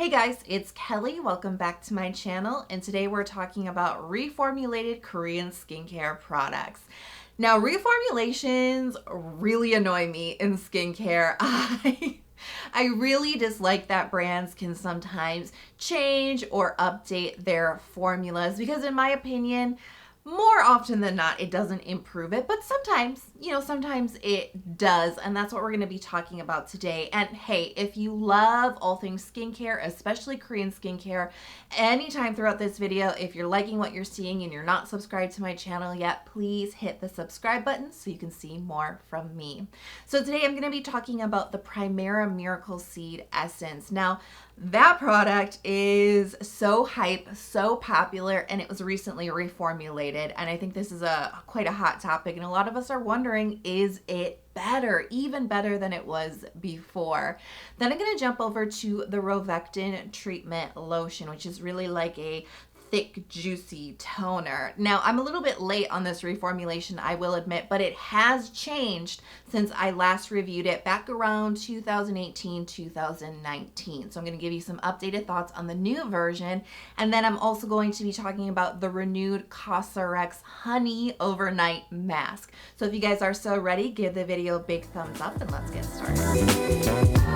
Hey guys, it's Kelly. Welcome back to my channel, and today we're talking about reformulated Korean skincare products. Now, reformulations really annoy me in skincare. I really dislike that brands can sometimes change or update their formulas because in my opinion, more often than not, it doesn't improve it, but sometimes, sometimes it does, and that's what we're going to be talking about today. And hey, if you love all things skincare, especially Korean skincare, anytime throughout this video, if you're liking what you're seeing and you're not subscribed to my channel yet, please hit the subscribe button so you can see more from me. So today I'm going to be talking about the Primera Miracle Seed Essence. Now, that product is so hype, so popular, and it was recently reformulated. And I think this is quite a hot topic, and a lot of us are wondering, is it better, even better than it was before? Then I'm going to jump over to the Rovectin treatment lotion, which is really like a thick, juicy toner. Now, I'm a little bit late on this reformulation, I will admit, but it has changed since I last reviewed it back around 2018, 2019. So I'm going to give you some updated thoughts on the new version, and then I'm also going to be talking about the renewed Cosrx Honey Overnight Mask. So if you guys are so ready, give the video a big thumbs up and let's get started.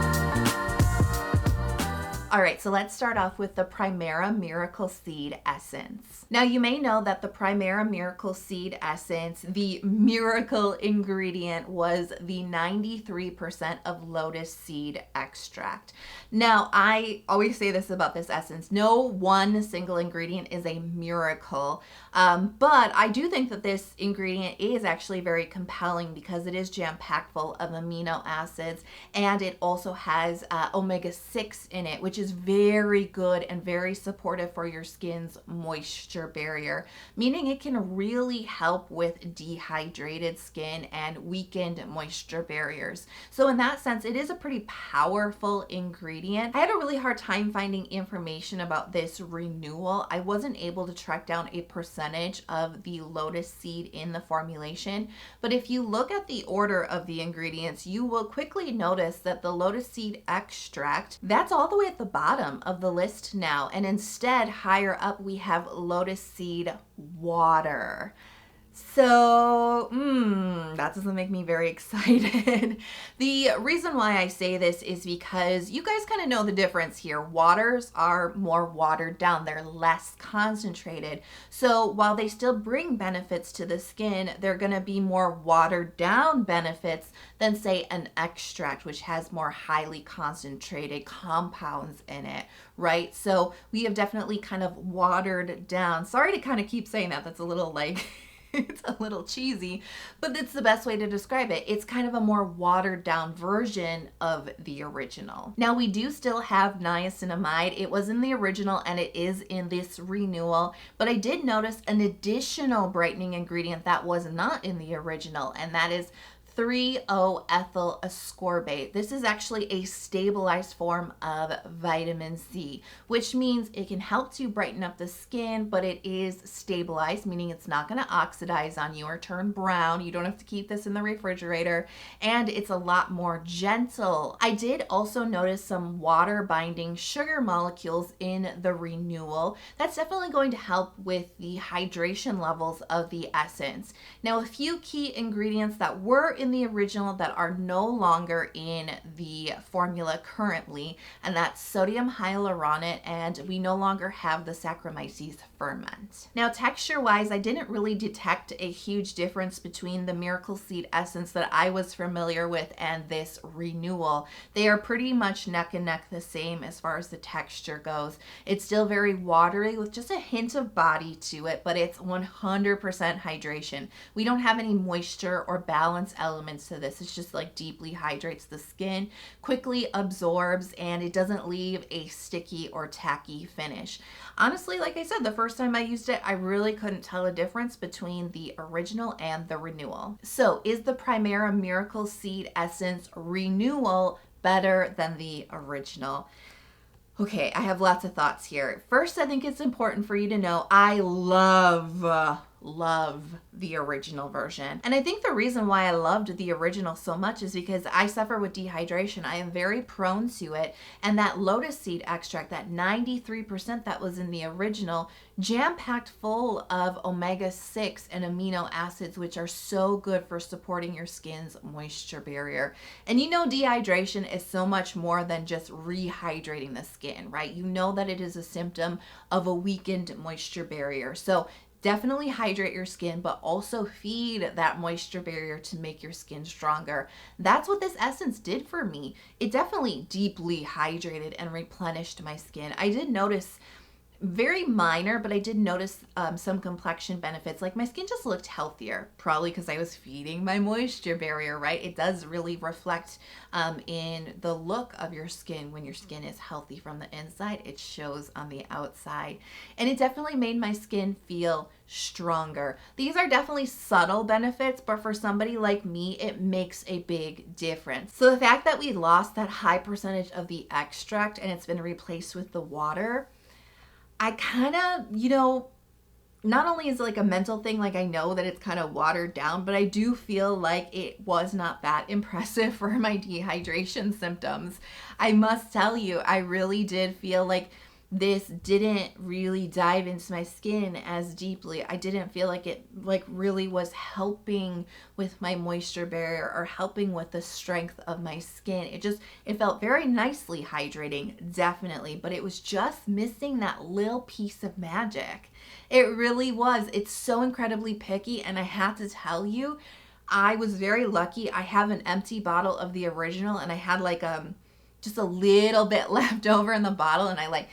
All right, so let's start off with the Primera Miracle Seed Essence. Now, you may know that the Primera Miracle Seed Essence, the miracle ingredient, was the 93% of lotus seed extract. Now, I always say this about this essence: no one single ingredient is a miracle, but I do think that this ingredient is actually very compelling because it is jam-packed full of amino acids, and it also has omega-6 in it, which is very good and very supportive for your skin's moisture barrier, meaning it can really help with dehydrated skin and weakened moisture barriers. So in that sense, it is a pretty powerful ingredient. I had a really hard time finding information about this renewal. I wasn't able to track down a percentage of the lotus seed in the formulation, but if you look at the order of the ingredients, you will quickly notice that the lotus seed extract, that's all the way at the bottom of the list now, and instead higher up we have lotus seed water. So, that doesn't make me very excited. The reason why I say this is because you guys kind of know the difference here. Waters are more watered down. They're less concentrated. So while they still bring benefits to the skin, they're going to be more watered down benefits than, say, an extract, which has more highly concentrated compounds in it, right? So we have definitely kind of watered down. Sorry to kind of keep saying that. That's a little like... it's a little cheesy, but it's the best way to describe it. It's kind of a more watered down version of the original. Now, we do still have niacinamide. It was in the original and it is in this renewal, but I did notice an additional brightening ingredient that was not in the original, and that is 3-O-ethyl ascorbate. This is actually a stabilized form of vitamin C, which means it can help to brighten up the skin, but it is stabilized, meaning it's not going to oxidize on you or turn brown. You don't have to keep this in the refrigerator, and it's a lot more gentle. I did also notice some water binding sugar molecules in the renewal. That's definitely going to help with the hydration levels of the essence. Now, a few key ingredients that were in the original that are no longer in the formula currently, and that's sodium hyaluronate, and we no longer have the Saccharomyces ferment. Now, texture-wise, I didn't really detect a huge difference between the Miracle Seed Essence that I was familiar with and this renewal. They are pretty much neck and neck the same as far as the texture goes. It's still very watery with just a hint of body to it, but it's 100% hydration. We don't have any moisture or balance elements to this. It's just like deeply hydrates the skin, quickly absorbs, and it doesn't leave a sticky or tacky finish. Honestly, like I said, the first time I used it, I really couldn't tell a difference between the original and the renewal. So is the Primera Miracle Seed Essence renewal better than the original? Okay, I have lots of thoughts here. First, I think it's important for you to know I love love the original version. And I think the reason why I loved the original so much is because I suffer with dehydration. I am very prone to it. And that lotus seed extract, that 93% that was in the original, jam-packed full of omega-6 and amino acids, which are so good for supporting your skin's moisture barrier. And you know, dehydration is so much more than just rehydrating the skin, right? You know that it is a symptom of a weakened moisture barrier. So definitely hydrate your skin, but also feed that moisture barrier to make your skin stronger. That's what this essence did for me. It definitely deeply hydrated and replenished my skin. I did notice, very minor, but I did notice some complexion benefits. Like my skin just looked healthier, probably because I was feeding my moisture barrier, right? It does really reflect in the look of your skin. When your skin is healthy from the inside, it shows on the outside. And it definitely made my skin feel stronger. These are definitely subtle benefits, but for somebody like me, it makes a big difference. So the fact that we lost that high percentage of the extract and it's been replaced with the water, I kind of, you know, not only is it like a mental thing, like I know that it's kind of watered down, but I do feel like it was not that impressive for my dehydration symptoms. I must tell you, I really did feel like this didn't really dive into my skin as deeply. I didn't feel like it like really was helping with my moisture barrier or helping with the strength of my skin. It felt very nicely hydrating, definitely, but it was just missing that little piece of magic. It really was. It's so incredibly picky, and I have to tell you, I was very lucky. I have an empty bottle of the original, and I had like just a little bit left over in the bottle, and I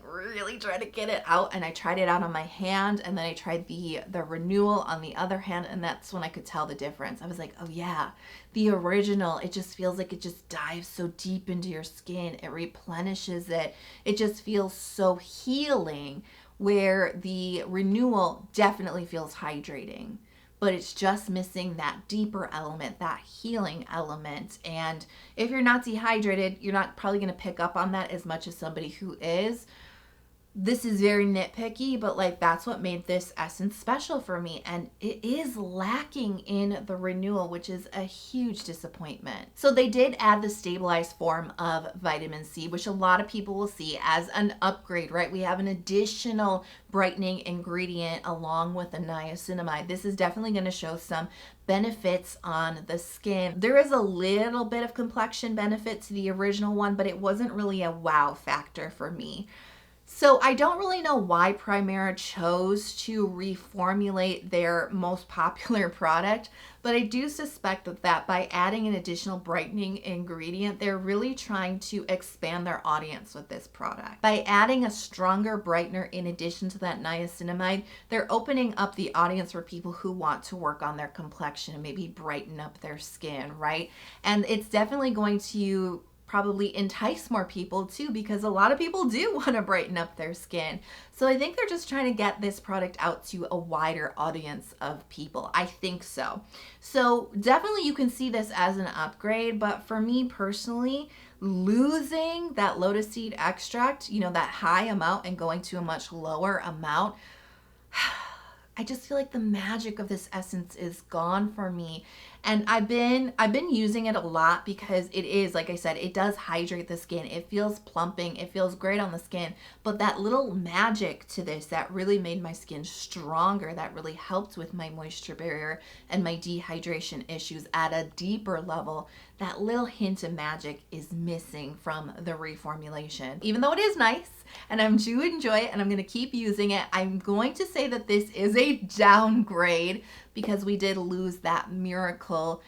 really tried to get it out, and I tried it out on my hand, and then I tried the renewal on the other hand, and that's when I could tell the difference. I was like, oh yeah, the original, it just feels like it just dives so deep into your skin. It replenishes it. It just feels so healing, where the renewal definitely feels hydrating, but it's just missing that deeper element, that healing element. And if you're not dehydrated, you're not probably going to pick up on that as much as somebody who is. This is very nitpicky, but like that's what made this essence special for me. And it is lacking in the renewal, which is a huge disappointment. So they did add the stabilized form of vitamin C, which a lot of people will see as an upgrade, right? We have an additional brightening ingredient along with the niacinamide. This is definitely going to show some benefits on the skin. There is a little bit of complexion benefit to the original one, but it wasn't really a wow factor for me. So I don't really know why Primera chose to reformulate their most popular product, but I do suspect that by adding an additional brightening ingredient, they're really trying to expand their audience with this product. By adding a stronger brightener in addition to that niacinamide, they're opening up the audience for people who want to work on their complexion and maybe brighten up their skin, right? And it's definitely going to probably entice more people too, because a lot of people do want to brighten up their skin. So I think they're just trying to get this product out to a wider audience of people. I think so. So definitely you can see this as an upgrade, but for me personally, losing that lotus seed extract, you know, that high amount, and going to a much lower amount, I just feel like the magic of this essence is gone for me. And I've been using it a lot because it is, like I said, it does hydrate the skin. It feels plumping. It feels great on the skin. But that little magic to this that really made my skin stronger, that really helped with my moisture barrier and my dehydration issues at a deeper level, that little hint of magic is missing from the reformulation. Even though it is nice and I do enjoy it and I'm going to keep using it, I'm going to say that this is a downgrade because we did lose that miracle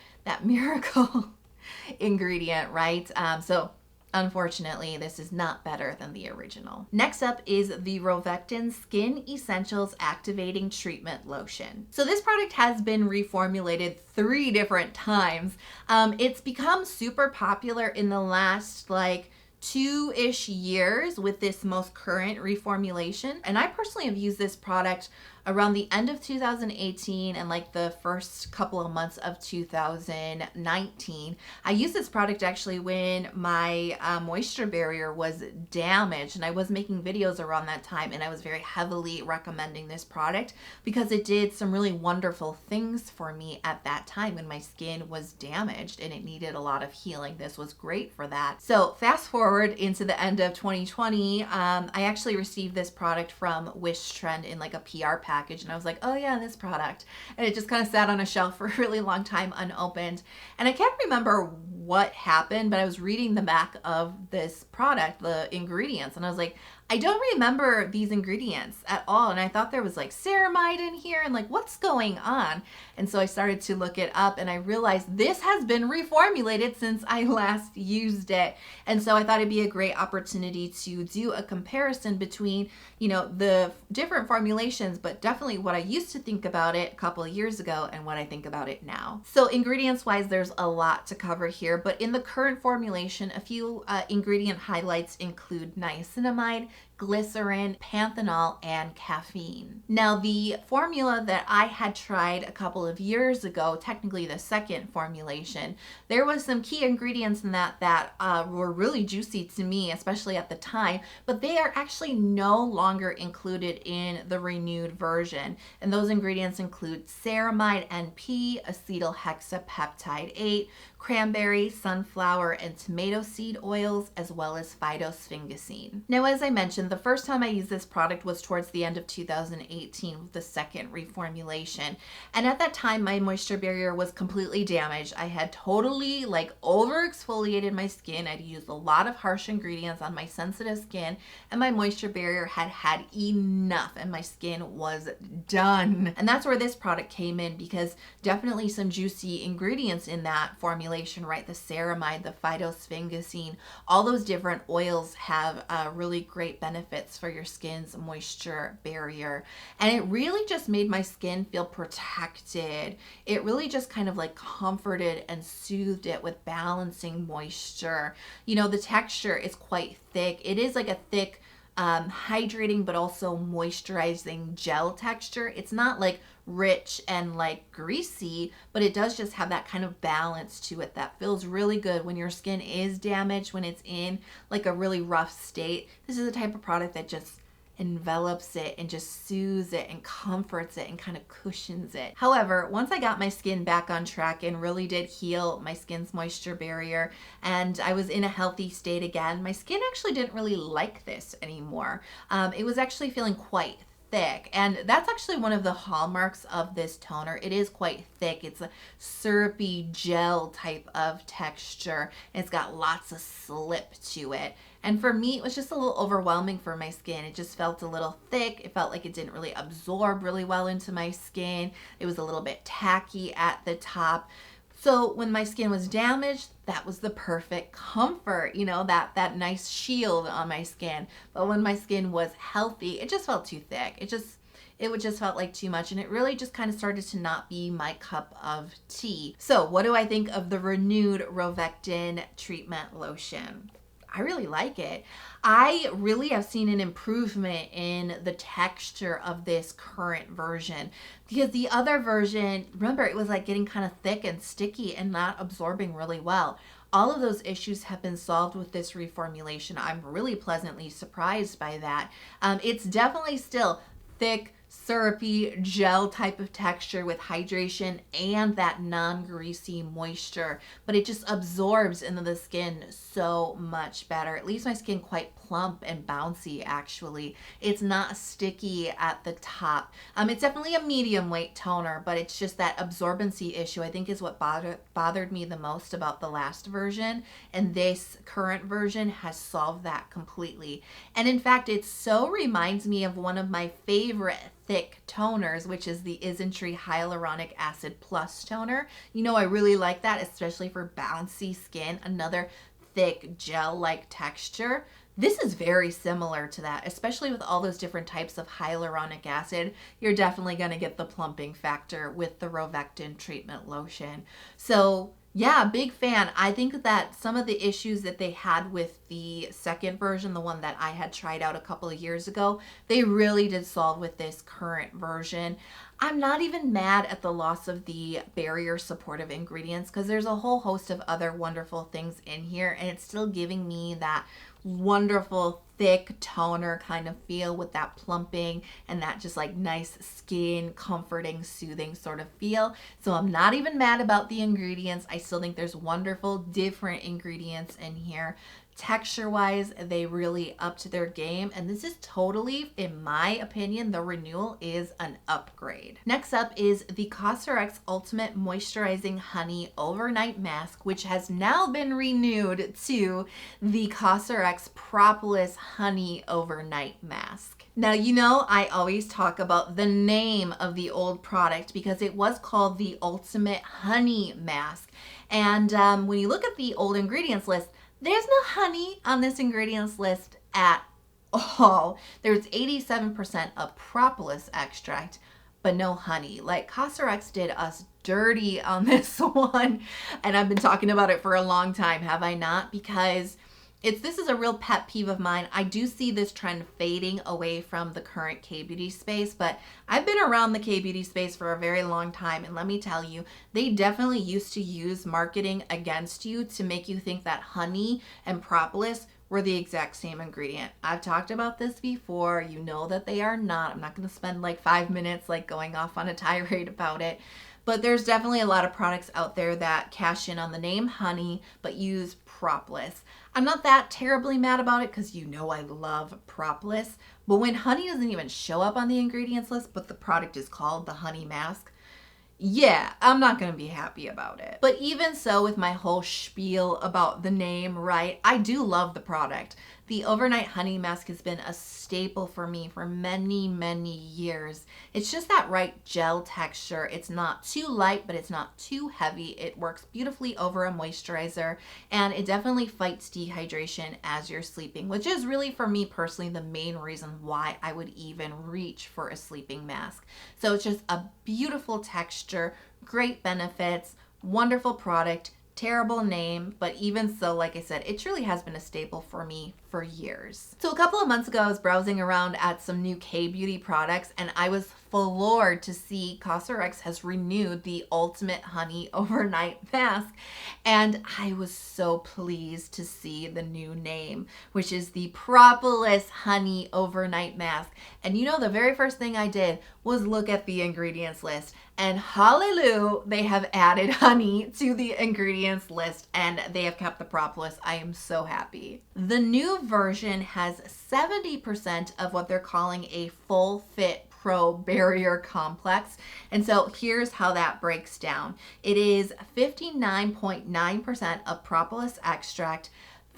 ingredient, right? So unfortunately, this is not better than the original. Next up is the Rovectin Skin Essentials Activating Treatment Lotion. So this product has been reformulated 3 different times. It's become super popular in the last 2-ish years with this most current reformulation. And I personally have used this product around the end of 2018 and like the first couple of months of 2019. I used this product actually when my moisture barrier was damaged, and I was making videos around that time, and I was very heavily recommending this product because it did some really wonderful things for me at that time when my skin was damaged and it needed a lot of healing. This was great for that. So fast forward into the end of 2020, I actually received this product from Wish Trend in like a PR package, and I was like, oh yeah, this product. And it just kind of sat on a shelf for a really long time unopened. And I can't remember what happened, but I was reading the back of this product, the ingredients, and I was like, I don't remember these ingredients at all. And I thought there was like ceramide in here and like, what's going on? And so I started to look it up, and I realized this has been reformulated since I last used it. And so I thought it'd be a great opportunity to do a comparison between, you know, the different formulations, but definitely what I used to think about it a couple of years ago and what I think about it now. So ingredients wise, there's a lot to cover here, but in the current formulation, a few ingredient highlights include niacinamide, glycerin, panthenol, and caffeine. Now, the formula that I had tried a couple of years ago, technically the second formulation, there was some key ingredients in that were really juicy to me, especially at the time, but they are actually no longer included in the renewed version. And those ingredients include ceramide NP, acetyl hexapeptide 8, cranberry, sunflower, and tomato seed oils, as well as phytosphingosine. Now, as I mentioned, the first time I used this product was towards the end of 2018 with the second reformulation. And at that time, my moisture barrier was completely damaged. I had totally like over exfoliated my skin. I'd used a lot of harsh ingredients on my sensitive skin, and my moisture barrier had had enough, and my skin was done. And that's where this product came in, because definitely some juicy ingredients in that formulation, right? The ceramide, the phytosphingosine, all those different oils have really great benefits for your skin's moisture barrier. And it really just made my skin feel protected. It really just kind of like comforted and soothed it with balancing moisture. You know, the texture is quite thick. It is like a thick, hydrating but also moisturizing gel texture. It's not like rich and like greasy, but it does just have that kind of balance to it that feels really good when your skin is damaged, when it's in like a really rough state. This is the type of product that just envelops it and just soothes it and comforts it and kind of cushions it. However, once I got my skin back on track and really did heal my skin's moisture barrier, and I was in a healthy state again, my skin actually didn't really like this anymore. It was actually feeling quite thick, and that's actually one of the hallmarks of this toner. It is quite thick. It's a syrupy gel type of texture, and it's got lots of slip to it. And for me, it was just a little overwhelming for my skin. It just felt a little thick. It felt like it didn't really absorb really well into my skin. It was a little bit tacky at the top. So when my skin was damaged, that was the perfect comfort, you know, that nice shield on my skin. But when my skin was healthy, it just felt too thick. It just felt like too much, and it really just kind of started to not be my cup of tea. So what do I think of the renewed Rovectin treatment lotion? I really like it. I really have seen an improvement in the texture of this current version, because the other version, remember, it was like getting kind of thick and sticky and not absorbing really well. All of those issues have been solved with this reformulation. I'm really pleasantly surprised by that. It's definitely still thick, syrupy gel type of texture with hydration and that non-greasy moisture, but it just absorbs into the skin so much better. It leaves my skin quite plump and bouncy, actually. It's not sticky at the top. It's definitely a medium weight toner, but it's just that absorbency issue, I think, is what bothered me the most about the last version, and this current version has solved that completely. And in fact, it so reminds me of one of my favorite thick toners, which is the Isntree Hyaluronic Acid Plus toner. You know, I really like that, especially for bouncy skin, another thick gel-like texture. This is very similar to that, especially with all those different types of hyaluronic acid. You're definitely going to get the plumping factor with the Rovectin treatment lotion. So Yeah, big fan. I think that some of the issues that they had with the second version, the one that I had tried out a couple of years ago, they really did solve with this current version. I'm not even mad at the loss of the barrier supportive ingredients because there's a whole host of other wonderful things in here, and it's still giving me that wonderful thick toner kind of feel with that plumping and that just like nice skin comforting soothing sort of feel. So I'm not even mad about the ingredients. I still think there's wonderful different ingredients in here. Texture wise, they really upped their game, and this is totally, in my opinion, the renewal is an upgrade. Next up is the Cosrx Ultimate Moisturizing Honey Overnight Mask, which has now been renewed to the Cosrx Propolis Honey Overnight Mask. Now, you know, I always talk about the name of the old product because it was called the Ultimate Honey Mask. And when you look at the old ingredients list, there's no honey on this ingredients list at all. There's 87% of propolis extract, but no honey. Like, Cosrx did us dirty on this one. And I've been talking about it for a long time, have I not? Because this is a real pet peeve of mine. I do see this trend fading away from the current K-beauty space, but I've been around the K-beauty space for a very long time, and let me tell you, they definitely used to use marketing against you to make you think that honey and propolis were the exact same ingredient. I've talked about this before. You know that they are not. I'm not going to spend like 5 minutes like going off on a tirade about it. But there's definitely a lot of products out there that cash in on the name honey, but use propolis. I'm not that terribly mad about it because you know I love propolis. But when honey doesn't even show up on the ingredients list, but the product is called the honey mask, yeah, I'm not going to be happy about it. But even so, with my whole spiel about the name, right, I do love the product. The overnight honey mask has been a staple for me for many, many years. It's just that right gel texture. It's not too light, but it's not too heavy. It works beautifully over a moisturizer, and it definitely fights dehydration as you're sleeping, which is really, for me personally, the main reason why I would even reach for a sleeping mask. So it's just a beautiful texture, great benefits, wonderful product. Terrible name, but even so, like I said, it truly has been a staple for me for years. So a couple of months ago, I was browsing around at some new K-beauty products, and I was floored to see Cosrx has renewed the Ultimate Honey Overnight Mask, and I was so pleased to see the new name, which is the Propolis Honey Overnight Mask. And you know, the very first thing I did was look at the ingredients list, and hallelujah, they have added honey to the ingredients list, and they have kept the propolis. I am so happy. The new version has 70% of what they're calling a full fit pro barrier complex. And so here's how that breaks down. It is 59.9% of propolis extract,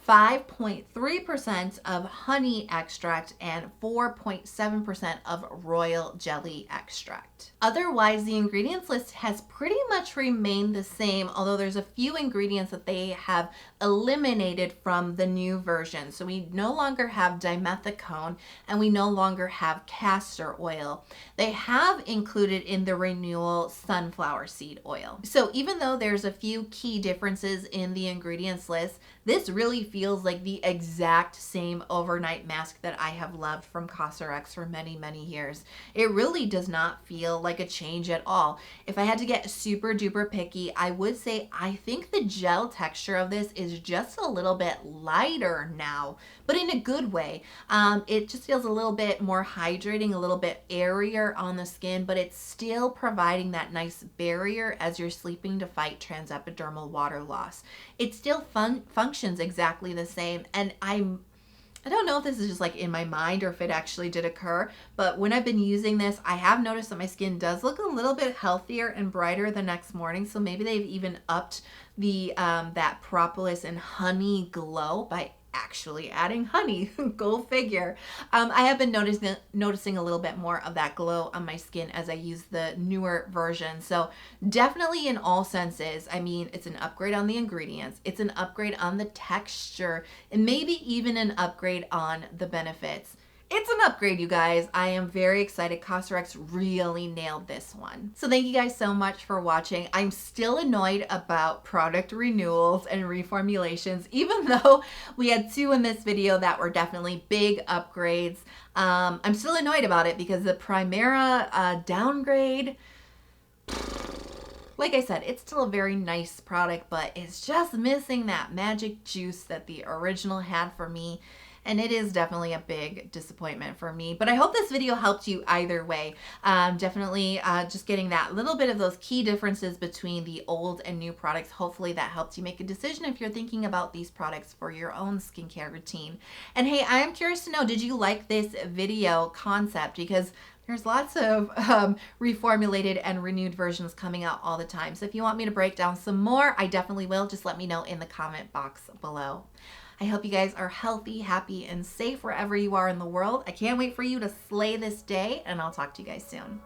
5.3% of honey extract, and 4.7% of royal jelly extract. Otherwise, the ingredients list has pretty much remained the same, although there's a few ingredients that they have eliminated from the new version. So we no longer have dimethicone, and we no longer have castor oil. They have included in the renewal sunflower seed oil. So even though there's a few key differences in the ingredients list, this really feels like the exact same overnight mask that I have loved from Cosrx for many, many years. It really does not feel like a change at all. If I had to get super duper picky, I would say I think the gel texture of this is just a little bit lighter now, but in a good way. It just feels a little bit more hydrating, a little bit airier on the skin, but it's still providing that nice barrier as you're sleeping to fight transepidermal water loss. It still functions exactly the same, and I don't know if this is just like in my mind or if it actually did occur, but when I've been using this, I have noticed that my skin does look a little bit healthier and brighter the next morning. So maybe they've even upped the that propolis and honey glow by actually adding honey. Go figure. I have been noticing a little bit more of that glow on my skin as I use the newer version. So definitely in all senses, I mean, it's an upgrade on the ingredients, it's an upgrade on the texture, and maybe even an upgrade on the benefits. It's an upgrade, you guys. I am very excited. Cosrx really nailed this one. So thank you guys so much for watching. I'm still annoyed about product renewals and reformulations, even though we had 2 in this video that were definitely big upgrades. I'm still annoyed about it because the Primera downgrade, like I said, it's still a very nice product, but it's just missing that magic juice that the original had for me. And it is definitely a big disappointment for me. But I hope this video helped you either way. Definitely just getting that little bit of those key differences between the old and new products. Hopefully that helps you make a decision if you're thinking about these products for your own skincare routine. And hey, I am curious to know, did you like this video concept? Because there's lots of reformulated and renewed versions coming out all the time. So if you want me to break down some more, I definitely will. Just let me know in the comment box below. I hope you guys are healthy, happy, and safe wherever you are in the world. I can't wait for you to slay this day, and I'll talk to you guys soon.